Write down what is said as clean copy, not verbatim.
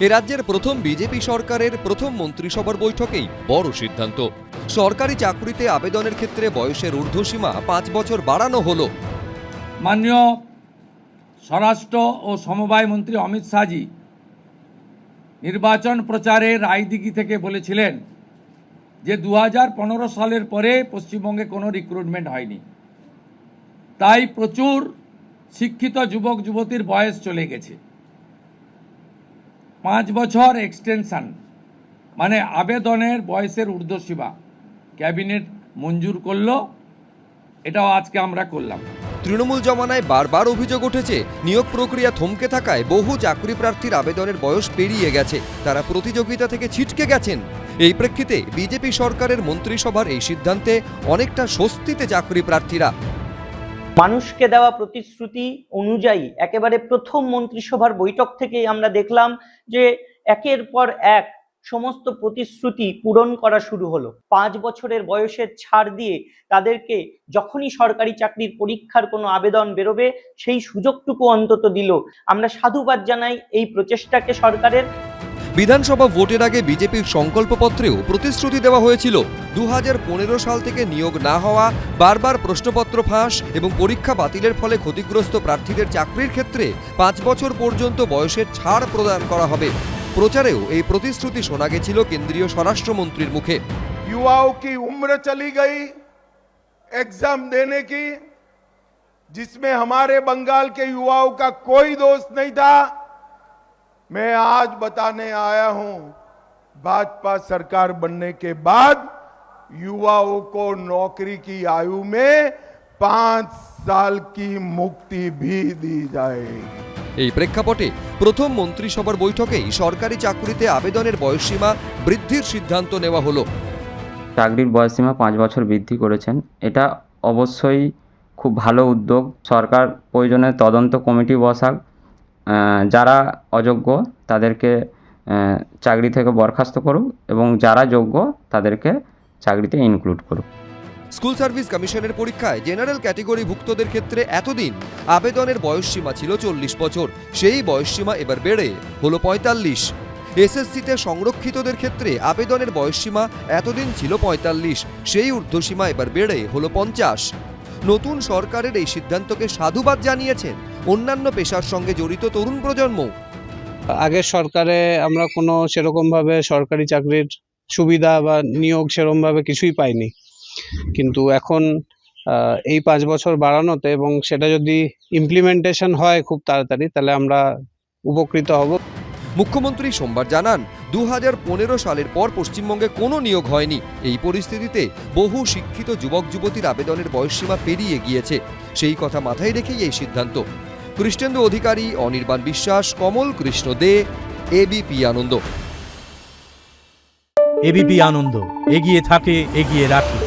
এ রাজ্যের প্রথম বিজেপি সরকারের প্রথম মন্ত্রিসভার বৈঠকেই বড় সিদ্ধান্ত। সরকারি চাকরিতে আবেদনের ক্ষেত্রে বয়সের ঊর্ধ্বসীমা 5 বছর বাড়ানো হলো। মাননীয় স্বরাষ্ট্র ও সমবায় মন্ত্রী অমিত শাহজি নির্বাচন প্রচারে রায়দিঘি থেকে বলেছিলেন যে 2015 সালের পরে পশ্চিমবঙ্গে কোনো রিক্রুটমেন্ট হয়নি, তাই প্রচুর শিক্ষিত যুবক যুবতীর বয়স চলে গেছে। 5 বছর এক্সটেনশন মানে আবেদনের বয়সের ঊর্ধ্বসীমা ক্যাবিনেট মঞ্জুর করলো, এটাও আজকে আমরা করলাম। তৃণমূল জমানায় বারবার অভিযোগ উঠেছে নিয়োগ প্রক্রিয়া থমকে থাকায় বহু চাকরি প্রার্থীর আবেদনের বয়স পেরিয়ে গেছে, তারা প্রতিযোগিতা থেকে ছিটকে গেছেন। এই প্রেক্ষিতে বিজেপি সরকারের মন্ত্রিসভার এই সিদ্ধান্তে অনেকটা স্বস্তিতে চাকরি প্রার্থীরা। মানুষকে দেওয়া প্রতিশ্রুতি অনুযায়ী একেবারে প্রথম মন্ত্রিসভার বৈঠক থেকেই আমরা দেখলাম যে একের পর এক সমস্ত প্রতিশ্রুতি পূরণ করা শুরু হলো। 5 বছরের বয়সের ছাড় দিয়ে তাদেরকে যখনই সরকারি চাকরির পরীক্ষার কোনো আবেদন বেরোবে সেই সুযোগটুকু অন্তত দিল। আমরা সাধুবাদ জানাই এই প্রচেষ্টাকে সরকারের। বিধানসভা ভোটের আগে বিজেপির সংকল্পপত্রেও প্রতিশ্রুতি দেওয়া হয়েছিল 2015 সাল থেকে নিয়োগ না হওয়া, বারবার প্রশ্নপত্র ফাঁস এবং পরীক্ষা বাতিলের ফলে ক্ষতিগ্রস্ত প্রার্থীদের চাকরির ক্ষেত্রে 5 বছর পর্যন্ত বয়সের ছাড় প্রদান করা হবে। প্রচারেও এই প্রতিশ্রুতি শোনা গেছিল কেন্দ্রীয় স্বরাষ্ট্রমন্ত্রীর মুখে। युवाओं की उम्र चली गई एग्जाम देने की, जिसमें हमारे बंगाल के युवाओं का कोई दोष नहीं था। मैं आज बताने आया हूं, भाजपा सरकार बनने के बाद युवाओं को नौकरी की आयु में 5 साल की मुक्ति भी दी जाएगी। এই প্রেক্ষাপটে প্রথম মন্ত্রিসভার বৈঠকেই সরকারি চাকরিতে আবেদনের বয়সসীমা বৃদ্ধির সিদ্ধান্ত নেওয়া হলো। চাকরির বয়সসীমা 5 বছর বৃদ্ধি করেছেন, এটা অবশ্যই খুব ভালো উদ্যোগ। সরকার প্রয়োজনে তদন্ত কমিটি বসাক, যারা অযোগ্য তাদেরকে চাকরি থেকে বরখাস্ত করুক এবং যারা যোগ্য তাদেরকে চাকরিতে ইনক্লুড করুক। স্কুল সার্ভিস কমিশনের পরীক্ষায় জেনারেল ক্যাটেগরিভুক্তদের ক্ষেত্রে এতদিন আবেদনের বয়সসীমা ছিল 40 বছর, সেই বয়সসীমা এবার বেড়ে হলো 45। এসএসসিতে সংরক্ষিতদের ক্ষেত্রে আবেদনের বয়সসীমা এতদিন ছিল 45, সেই ঊর্ধ্বসীমা এবার বেড়ে হলো 50। নতুন সরকারের এই সিদ্ধান্তকে সাধুবাদ জানিয়েছেন অন্যান্য পেশার সঙ্গে জড়িত তরুণ প্রজন্ম। আগের সরকারে আমরা কোনো সেরকমভাবে সরকারি চাকরির সুবিধা বা নিয়োগ সেরকমভাবে কিছুই পাইনি, কিন্তু এখন এই 5 বছর বাড়ানোতে এবং সেটা যদি ইমপ্লিমেন্টেশন হয় খুব তাড়াতাড়ি, তাহলে আমরা উপকৃত হব। মুখ্যমন্ত্রী সোমবার জানান 2015 সালের পর পশ্চিমবঙ্গে কোনো নিয়োগ হয়নি। এই পরিস্থিতিতে বহু শিক্ষিত যুবক যুবতীর আবেদনের বয়সসীমা পেরিয়ে গিয়েছে, সেই কথা মাথায় রেখেই এই সিদ্ধান্ত। কৃষ্ণেন্দু অধিকারী, অনির্বাণ বিশ্বাস, কমল কৃষ্ণ দে, এবিপি আনন্দ। এবিপি আনন্দ, এগিয়ে থাকে, এগিয়ে রাখে।